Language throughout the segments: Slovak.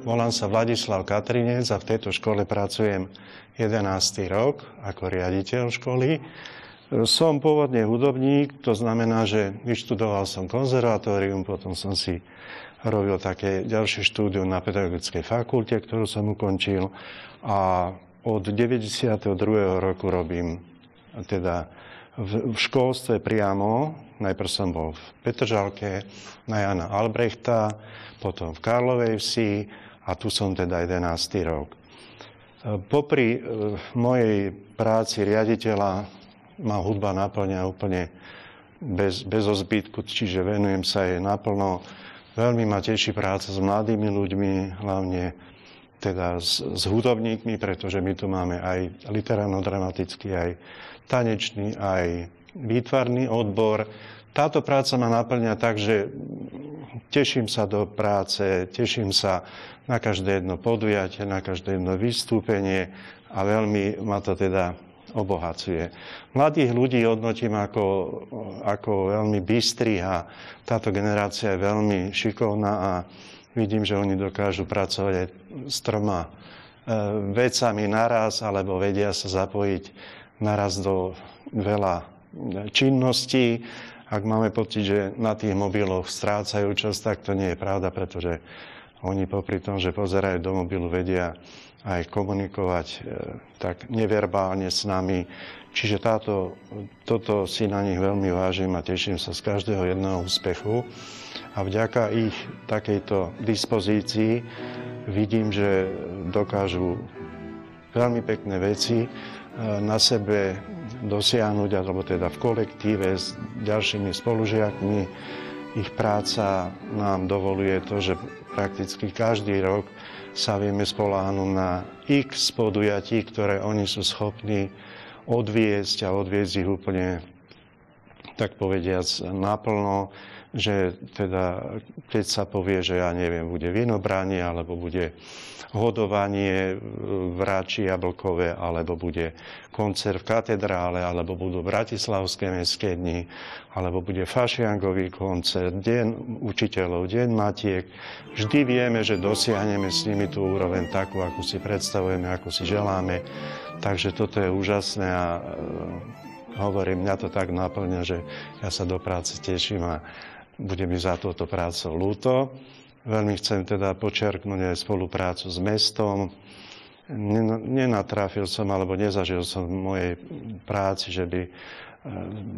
Volám sa Vladislav Katrinec a v tejto škole pracujem 11. rok ako riaditeľ školy. Som pôvodne hudobník, to znamená, že vyštudoval som konzervatórium, potom som si robil také ďalšie štúdium na pedagogickej fakulte, ktorú som ukončil, a od 92. roku robím teda v školstve priamo. Najprv som bol v Petržalke na Jana Albrechta, potom v Karlovej Vsi a tu som teda 11. rok. Popri mojej práci riaditeľa ma hudba naplňa úplne bez ozbytku, čiže venujem sa jej naplno. Veľmi ma teší práca s mladými ľuďmi, hlavne teda s hudobníkmi, pretože my tu máme aj literárno-dramatický, aj tanečný, aj výtvarný odbor. Táto práca ma naplňa tak, že teším sa do práce, teším sa na každé jedno podujatie, na každé jedno vystúpenie a veľmi ma to teda obohacuje. Mladých ľudí hodnotím ako veľmi bystrých a táto generácia je veľmi šikovná a vidím, že oni dokážu pracovať aj s 3 vecami naraz, alebo vedia sa zapojiť naraz do veľa činností. Ak máme pocit, že na tých mobiloch strácajú čas, tak to nie je pravda, pretože oni popri tom, že pozerajú do mobilu, vedia aj komunikovať tak neverbálne s nami. Čiže toto si na nich veľmi vážim a teším sa z každého jedného úspechu. A vďaka ich takejto dispozícii vidím, že dokážu veľmi pekné veci na sebe dosiahnuť, alebo teda v kolektíve s ďalšími spolužiakmi. Ich práca nám dovoluje to, že prakticky každý rok sa vieme spoľahnúť na x podujatí, ktoré oni sú schopní odviesť a odviesť ich úplne, tak povediac, naplno, že teda, keď sa povie, že ja neviem, bude vinobranie, alebo bude hodovanie v Ráči Jablkové, alebo bude koncert v katedrále, alebo budú bratislavské mestské dni, alebo bude fašiangový koncert, deň učiteľov, deň matiek. Vždy vieme, že dosiahneme s nimi tú úroveň takú, akú si predstavujeme, akú si želáme. Takže toto je úžasné a hovorím, mňa to tak naplňa, že ja sa do práce teším a bude mi za túto prácu ľúto. Veľmi chcem teda počerknúť aj spoluprácu s mestom. Nenatrafil som, alebo nezažil som v mojej práci, že by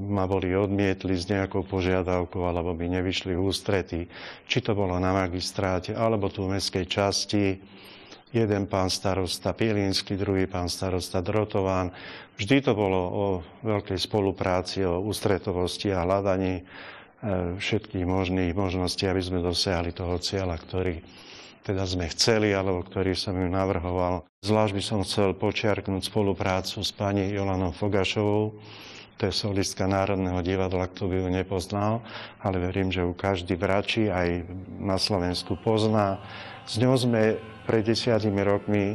ma boli odmietli s nejakou požiadavkou, alebo by nevyšli v ústrety. Či to bolo na magistráte, alebo tu v mestskej časti. Jeden pán starosta Pielínsky, druhý pán starosta Drotován. Vždy to bolo o veľkej spolupráci, o ústretovosti a hľadaní všetkých možných možností, aby sme dosiahli toho cieľa, ktorý teda sme chceli, alebo ktorý som im navrhoval. Zvlášť by som chcel počiarknúť spoluprácu s pani Jolanou Fogašovou. To je solistka Národného divadla, kto by ju nepoznal, ale verím, že ju každý v Rači aj na Slovensku pozná. S ňou sme pred 10 rokmi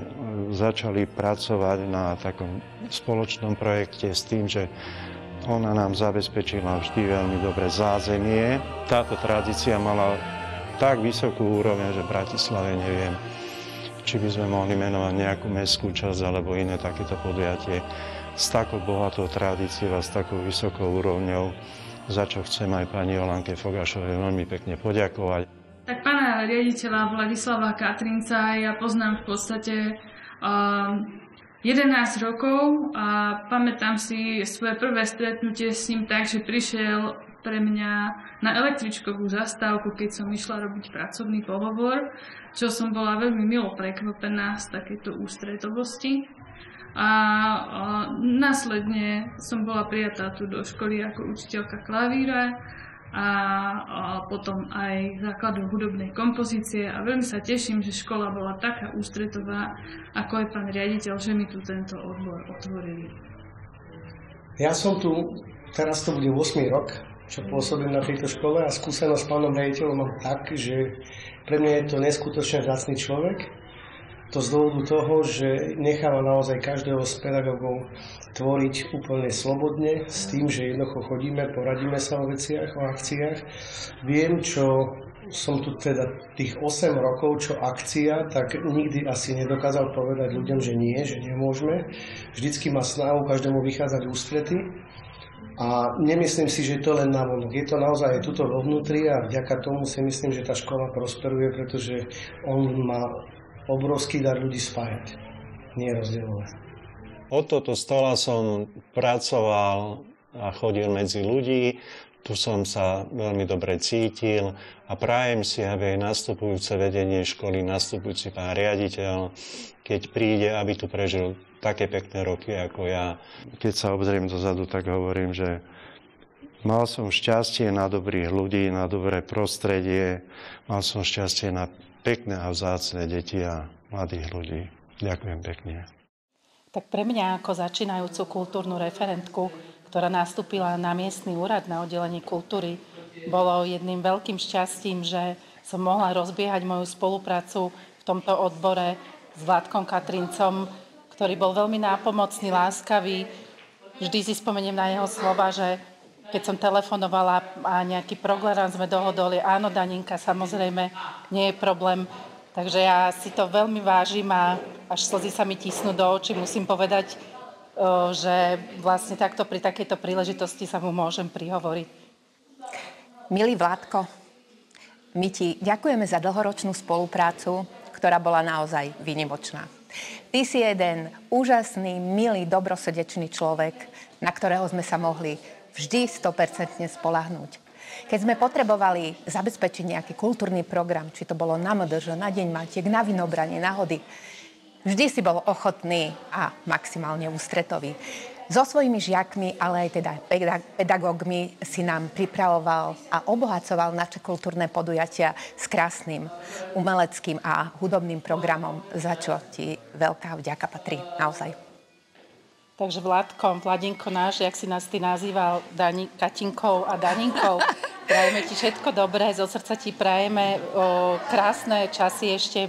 začali pracovať na takom spoločnom projekte s tým, že ona nám zabezpečila vždy veľmi dobré zázemie. Táto tradícia mala tak vysokú úroveň, že v Bratislave neviem, či by sme mohli menovať nejakú mestskú časť alebo iné takéto podujatie s takou bohatou tradíciou a s takou vysokou úrovňou, za čo chcem aj pani Jolanke Fogašovej veľmi pekne poďakovať. Tak pána riaditeľa Vladislava Katrinca ja poznám v podstate 11 rokov a pamätám si svoje prvé stretnutie s ním tak, že prišiel pre mňa na električkovú zastávku, keď som išla robiť pracovný pohovor, čo som bola veľmi milo prekvapená z takejto ústretovosti. A následne som bola prijatá tu do školy ako učiteľka klavíra a potom aj základov hudobnej kompozície a veľmi sa teším, že škola bola taká ústretová, ako aj pán riaditeľ, že mi tu tento odbor otvorili. Ja som tu, teraz to bude 8. rok, čo pôsobím na tejto škole a skúsenosť s pánom riaditeľom mám tak, že pre mňa je to neskutočne vzácny človek. To z dôvodu toho, že necháva naozaj každého z pedagógov tvoriť úplne slobodne, s tým, že jednoducho chodíme, poradíme sa o veciach, o akciách. Viem, čo som tu teda tých 8 rokov, čo akcia, tak nikdy asi nedokázal povedať ľuďom, že nie, že nemôžeme. Vždycky má snahu každému vychádzať ústrety. A nemyslím si, že je to len navonok. Je to naozaj aj tuto vo vnútri a vďaka tomu si myslím, že tá škola prosperuje, pretože on má obrovský dar ľudí spájať, nie rozdielovať. Od tohto stola som pracoval a chodil medzi ľudí. Tu som sa veľmi dobre cítil a prajem si, aby aj nastupujúce vedenie školy, nastupujúci pán riaditeľ, keď príde, aby tu prežil také pekné roky ako ja. Keď sa obzriem dozadu, tak hovorím, že mal som šťastie na dobrých ľudí, na dobré prostredie, mal som šťastie na pekné a vzácne deti a mladých ľudí. Ďakujem pekne. Tak pre mňa ako začínajúcu kultúrnu referentku, ktorá nastúpila na miestny úrad na oddelenie kultúry, bolo jedným veľkým šťastím, že som mohla rozbiehať moju spoluprácu v tomto odbore s Vládkom Katrincom, ktorý bol veľmi nápomocný, láskavý. Vždy si spomeniem na jeho slova, že keď som telefonovala a nejaký program sme dohodoli, áno, Daninka, samozrejme, nie je problém. Takže ja si to veľmi vážim a až slzy sa mi tisnú do očí, musím povedať, že vlastne takto pri takejto príležitosti sa mu môžem prihovoriť. Milý Vládko, my ti ďakujeme za dlhoročnú spoluprácu, ktorá bola naozaj výnimočná. Ty si jeden úžasný, milý, dobrosrdečný človek, na ktorého sme sa mohli vždy 100% spoľahnúť. Keď sme potrebovali zabezpečiť nejaký kultúrny program, či to bolo na MDŽ, na Deň Matiek, na Vinobranie, na Hody, vždy si bol ochotný a maximálne ústretový. So svojimi žiakmi, ale aj teda pedagógmi si nám pripravoval a obohacoval naše kultúrne podujatia s krásnym umeleckým a hudobným programom, za čo ti veľká vďaka patrí, naozaj. Takže Vladinko náš, jak si nás ty nazýval, Katinkou a Daninkou, prajeme ti všetko dobré, zo srdca ti prajeme krásne časy ešte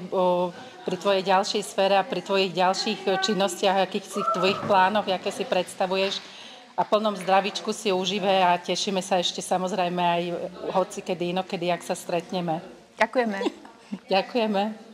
pri tvojej ďalšej sfére a pri tvojich ďalších činnostiach, akých si tvojich plánoch, aké si predstavuješ. A plnom zdravíčku si užíve a tešíme sa ešte samozrejme aj hoci kedy inokedy, ak sa stretneme. Ďakujeme. Ďakujeme.